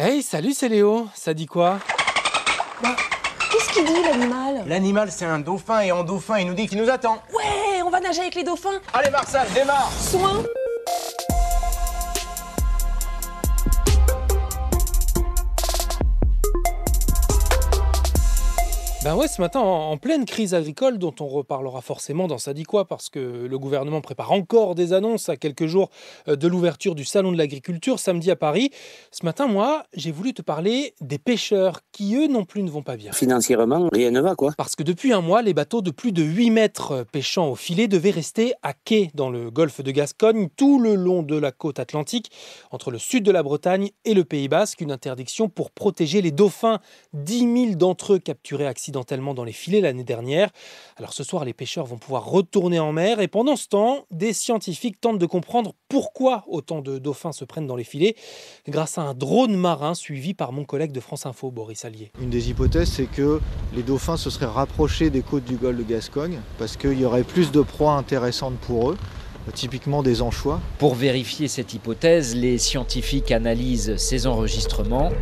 Hey, salut, c'est Léo. Ça dit quoi? Bah, qu'est-ce qu'il dit, l'animal? L'animal, c'est un dauphin, et en dauphin, il nous dit qu'il nous attend. Ouais, on va nager avec les dauphins. Allez, Marcel, démarre. Soin. Ben ouais, ce matin, en pleine crise agricole, dont on reparlera forcément dans Ça dit quoi, parce que le gouvernement prépare encore des annonces à quelques jours de l'ouverture du Salon de l'Agriculture samedi à Paris. Ce matin, moi, j'ai voulu te parler des pêcheurs qui, eux non plus, ne vont pas bien. Financièrement, rien ne va, quoi. Parce que depuis un mois, les bateaux de plus de 8 mètres pêchant au filet devaient rester à quai dans le golfe de Gascogne, tout le long de la côte atlantique, entre le sud de la Bretagne et le Pays Basque. Une interdiction pour protéger les dauphins, 10 000 d'entre eux capturés accidentellement dans les filets l'année dernière. Alors ce soir, les pêcheurs vont pouvoir retourner en mer et pendant ce temps, des scientifiques tentent de comprendre pourquoi autant de dauphins se prennent dans les filets grâce à un drone marin suivi par mon collègue de France Info, Boris Allier. Une des hypothèses, c'est que les dauphins se seraient rapprochés des côtes du golfe de Gascogne parce qu'il y aurait plus de proies intéressantes pour eux, typiquement des anchois. Pour vérifier cette hypothèse, les scientifiques analysent ces enregistrements.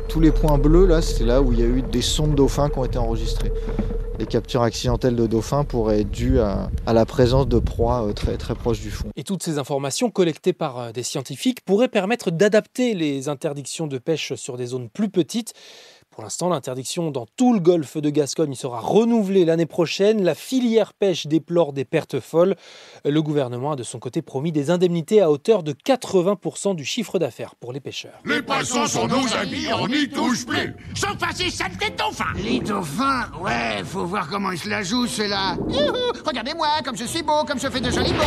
Tous les points bleus, là, c'est là où il y a eu des sons de dauphins qui ont été enregistrés. Les captures accidentelles de dauphins pourraient être dues à la présence de proies très, très proches du fond. Et toutes ces informations collectées par des scientifiques pourraient permettre d'adapter les interdictions de pêche sur des zones plus petites. Pour l'instant, l'interdiction dans tout le golfe de Gascogne sera renouvelée l'année prochaine. La filière pêche déplore des pertes folles. Le gouvernement a de son côté promis des indemnités à hauteur de 80% du chiffre d'affaires pour les pêcheurs. Les poissons sont nos amis, on n'y touche plus. Sauf à ces saletés de dauphins. Les dauphins, ouais, faut voir comment ils se la jouent, ceux-là. Youhou, regardez-moi, comme je suis beau, comme je fais de jolis bons.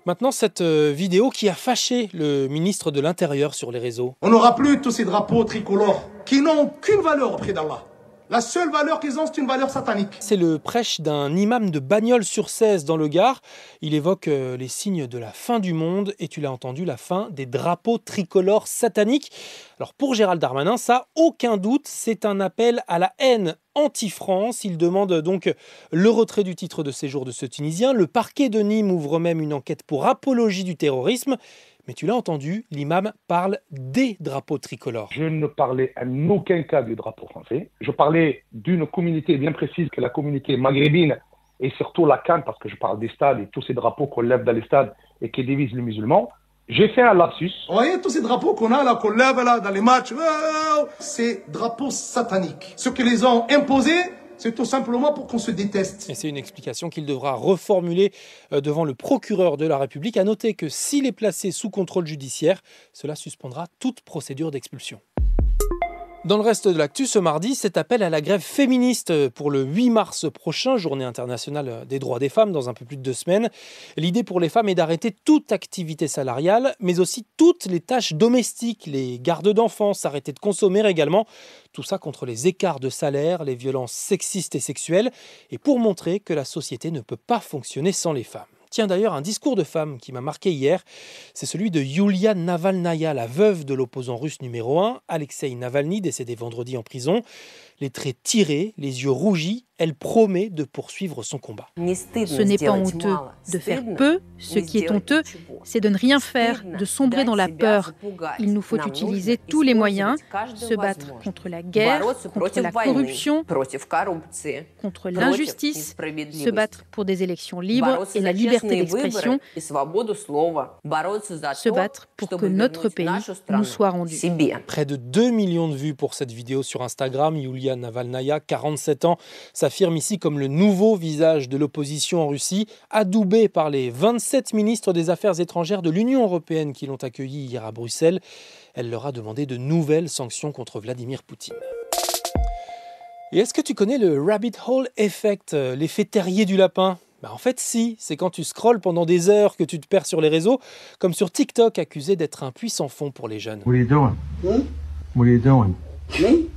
Maintenant, cette vidéo qui a fâché le ministre de l'Intérieur sur les réseaux. On n'aura plus tous ces drapeaux tricolores qui n'ont aucune valeur auprès d'Allah. La seule valeur qu'ils ont, c'est une valeur satanique. C'est le prêche d'un imam de Bagnols-sur-Cèze dans le Gard. Il évoque les signes de la fin du monde et tu l'as entendu, la fin des drapeaux tricolores sataniques. Alors pour Gérald Darmanin, ça, aucun doute, c'est un appel à la haine anti-France. Il demande donc le retrait du titre de séjour de ce Tunisien. Le parquet de Nîmes ouvre même une enquête pour apologie du terrorisme. Mais tu l'as entendu, l'imam parle des drapeaux tricolores. Je ne parlais en aucun cas du drapeau français. Je parlais d'une communauté bien précise, que la communauté maghrébine et surtout la CAN, parce que je parle des stades et tous ces drapeaux qu'on lève dans les stades et qui divisent les musulmans. J'ai fait un lapsus. Vous voyez tous ces drapeaux qu'on a là, qu'on lève là dans les matchs, c'est drapeaux sataniques. Ceux qui les ont imposés, c'est tout simplement pour qu'on se déteste. Et c'est une explication qu'il devra reformuler devant le procureur de la République. À noter que s'il est placé sous contrôle judiciaire, cela suspendra toute procédure d'expulsion. Dans le reste de l'actu, ce mardi, cet appel à la grève féministe pour le 8 mars prochain, journée internationale des droits des femmes, dans un peu plus de 2 semaines. L'idée pour les femmes est d'arrêter toute activité salariale, mais aussi toutes les tâches domestiques, les gardes d'enfants, s'arrêter de consommer également. Tout ça contre les écarts de salaire, les violences sexistes et sexuelles, et pour montrer que la société ne peut pas fonctionner sans les femmes. Tiens d'ailleurs, un discours de femme qui m'a marqué hier, c'est celui de Yulia Navalnaya, la veuve de l'opposant russe numéro 1, Alexei Navalny, décédé vendredi en prison. Les traits tirés, les yeux rougis, elle promet de poursuivre son combat. Ce n'est pas honteux de faire peu, ce qui est honteux, c'est de ne rien faire, de sombrer dans la peur. Il nous faut utiliser tous les moyens, se battre contre la guerre, contre la corruption, contre l'injustice, se battre pour des élections libres et la liberté d'expression, se battre pour que notre pays nous soit rendu. Près de 2 millions de vues pour cette vidéo sur Instagram. Yulia Navalnaya, 47 ans, s'affirme ici comme le nouveau visage de l'opposition en Russie, adoubé par les 27 ministres des Affaires étrangères de l'Union européenne qui l'ont accueilli hier à Bruxelles. Elle leur a demandé de nouvelles sanctions contre Vladimir Poutine. Et est-ce que tu connais le rabbit hole effect, l'effet terrier du lapin ? En fait, si, c'est quand tu scrolles pendant des heures que tu te perds sur les réseaux, comme sur TikTok, accusé d'être un puits sans fond pour les jeunes. What are you doing? What are you doing? Me?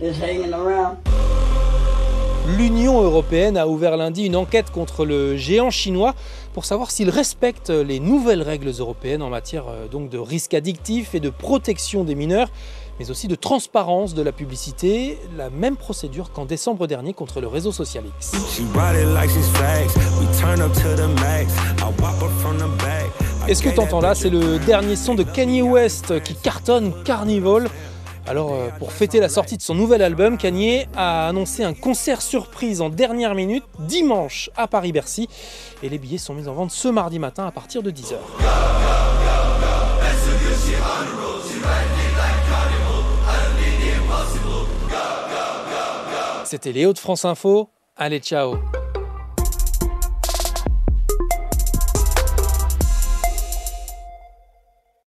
Just hanging around. L'Union européenne a ouvert lundi une enquête contre le géant chinois pour savoir s'il respecte les nouvelles règles européennes en matière donc de risques addictifs et de protection des mineurs. mais aussi de transparence de la publicité, la même procédure qu'en décembre dernier contre le réseau social X. Et ce que tu entends là, c'est le dernier son de Kanye West qui cartonne, Carnival. Alors, pour fêter la sortie de son nouvel album, Kanye a annoncé un concert surprise en dernière minute, dimanche à Paris-Bercy. Et les billets sont mis en vente ce mardi matin à partir de 10h. C'était Léo de France Info. Allez, ciao!